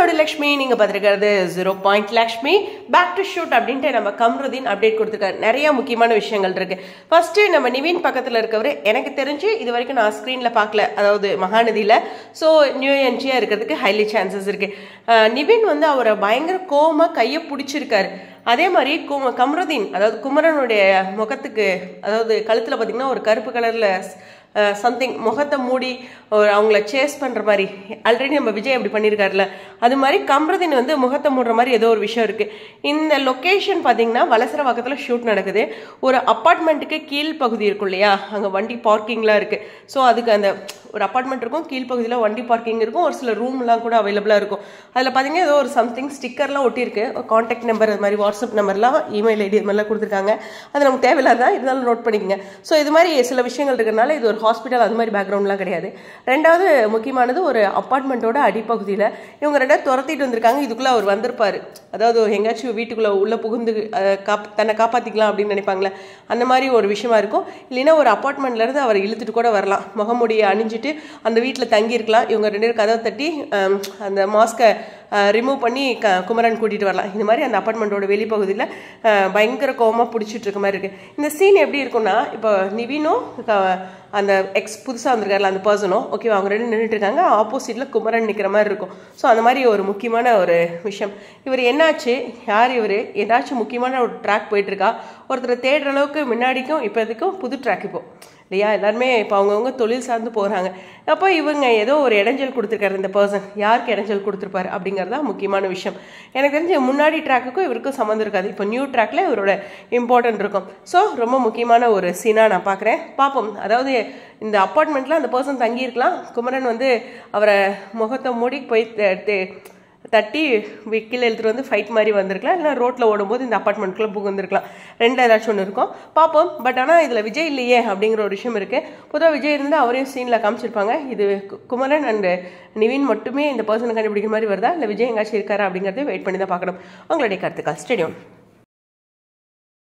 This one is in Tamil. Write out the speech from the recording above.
உங்களோட லக்ஷ்மி நீங்க பார்த்துருக்கிறது 0 point Lakshmi back to shoot அப்படின்ட்டு நம்ம கம்ருதீன் அப்டேட் கொடுத்துருக்காரு. நிறைய முக்கியமான விஷயங்கள் இருக்கு. ஃபர்ஸ்ட் நம்ம நிவின் பக்கத்தில் இருக்கவர் எனக்கு தெரிஞ்சு இது வரைக்கும் நான் ஸ்க்ரீன்ல பார்க்கல, அதாவது மகாநதியில. ஸோ நியூ என்ட்ரியா இருக்கிறதுக்கு ஹைலி சான்சஸ் இருக்கு. நிவின் வந்து அவரை பயங்கர கோமா கையை பிடிச்சிருக்காரு. அதே மாதிரி கம்ருதீன் அதாவது குமரனுடைய முகத்துக்கு, அதாவது கழுத்தில் பார்த்தீங்கன்னா ஒரு கருப்பு கலரில் சம்திங் முகத்தை மூடி அவங்கள சேஸ் பண்ணுற மாதிரி ஆல்ரெடி நம்ம விஜய் அப்படி பண்ணியிருக்காருல, அது மாதிரி கம்ருதீன் வந்து முகத்தை மூடுற மாதிரி ஏதோ ஒரு விஷயம் இருக்குது. இந்த லொக்கேஷன் பார்த்தீங்கன்னா வலசரவாக்கத்தில் ஷூட் நடக்குது. ஒரு அப்பார்ட்மெண்ட்டுக்கு கீழ்ப்பகுதி இருக்கும் இல்லையா, அங்கே வண்டி பார்க்கிங்லாம் இருக்குது. ஸோ அதுக்கு அந்த ஒரு அப்பார்ட்மெண்ட் இருக்கும், கீழ்ப்பகுதியில் வண்டி பார்க்கிங் இருக்கும், ஒரு சில ரூம்லாம் கூட அவைலபிளாக இருக்கும். அதில் பார்த்தீங்கன்னா ஏதோ ஒரு சம்திங் ஸ்டிக்கர்லாம் ஒட்டியிருக்கு, கான்டாக்ட் நம்பர் அது மாதிரி வாட்ஸ்அப் நம்பர்லாம் இமெயில் ஐடி இது மாதிரிலாம் கொடுத்துருக்காங்க. அது நமக்கு தேவையில்லாதான் இருந்தாலும் நோட் பண்ணிக்கோங்க. ஸோ இது மாதிரி சில விஷயங்கள் இருக்கிறதுனால இது ஒரு ஹாஸ்பிட்டல் அது மாதிரி பேக்ரவுண்ட்லாம் கிடையாது. ரெண்டாவது முக்கியமானது ஒரு அப்பார்ட்மெண்ட்டோட அடிப்பகுதியில் இவங்க ரெண்டாவது துரத்திட்டு வந்திருக்காங்க. இதுக்குள்ளே அவர் வந்திருப்பார், அதாவது எங்கேயாச்சும் வீட்டுக்குள்ளே உள்ளே புகுந்து தன்னை காப்பாற்றிக்கலாம் அப்படின்னு நினைப்பாங்களே, அந்த மாதிரி ஒரு விஷயமா இருக்கும். இல்லைன்னா ஒரு அப்பார்ட்மெண்ட்லேருந்து அவர் இழுத்துட்டு கூட வரலாம், முகமுடியை அணிஞ்சிட்டு அந்த வீட்டில் தங்கியிருக்கலாம். இவங்க ரெண்டு பேரும் கதவை தட்டி அந்த மாஸ்கை ரிமூவ் பண்ணி குமரன் கூட்டிகிட்டு வரலாம். இந்த மாதிரி அந்த அப்பார்ட்மெண்ட்டோட வெளிப்பகுதியில் பயங்கர கோவமாக பிடிச்சிட்டு இருக்க மாதிரி இருக்குது. இந்த சீன் எப்படி இருக்குன்னா, இப்போ நிவினும் அந்த புதுசாக வந்திருக்காருல அந்த பர்சனும் ஓகேவா, அவங்க ரெண்டு நின்றுட்டு இருக்காங்க, ஆப்போசிட்டில் குமரன் நிற்கிற மாதிரி இருக்கும். ஸோ அந்த மாதிரி ஒரு முக்கியமான ஒரு விஷயம். இவர் என்னாச்சு, யார் இவர், ஏதாச்சும் முக்கியமான ஒரு ட்ராக் போயிட்டுருக்கா, ஒருத்தர் தேடுற அளவுக்கு முன்னாடிக்கும் இப்போதைக்கும் புது ட்ராக் இப்போ இல்லையா, எல்லாருமே இப்போ அவங்கவுங்க தொழில் சார்ந்து போகிறாங்க. அப்போ இவங்க ஏதோ ஒரு இடைஞ்சல் கொடுத்துருக்காரு. இந்த பர்சன் யாருக்கு இடைஞ்சல் கொடுத்துருப்பாரு அப்படிங்கிறது தான் முக்கியமான விஷயம். எனக்கு தெரிஞ்சு முன்னாடி ட்ராக்குக்கும் இவருக்கும் சம்மந்தம் இருக்காது, இப்போ நியூ ட்ராக்ல இவரோட இம்பார்ட்டன்ட் இருக்கும். ஸோ ரொம்ப முக்கியமான ஒரு சீனாக நான் பார்க்குறேன். பார்ப்போம், அதாவது இந்த அப்பார்ட்மெண்ட்டில் அந்த பர்சன் தங்கியிருக்கலாம், குமரன் வந்து அவரை முகத்தை மூடி போய் தட்டி கீழே எழுத்துட்டு வந்து ஃபைட் மாதிரி வந்திருக்கலாம், இல்லை ரோட்டில் ஓடும்போது இந்த அப்பார்ட்மெண்ட்குள்ளே புகுந்துருக்கலாம். ரெண்டு ஏதாச்சும் ஒன்று இருக்கும், பார்ப்போம். பட் ஆனால் இதில் விஜய் இல்லையே அப்படிங்கிற ஒரு விஷயம் இருக்குது. பொதுவாக விஜய் இருந்தால் அவரையும் சீனில் காமிச்சிருப்பாங்க. இது குமரன் அண்டு நிவின் மட்டுமே இந்த பர்சனை கண்டுபிடிக்கிற மாதிரி வருதா, இல்லை விஜய் எங்காச்சும் இருக்காரா அப்படிங்கிறத வெயிட் பண்ணி தான் பார்க்கணும். உங்களுடைய கருத்துக்கள் ஸ்டேடியம்.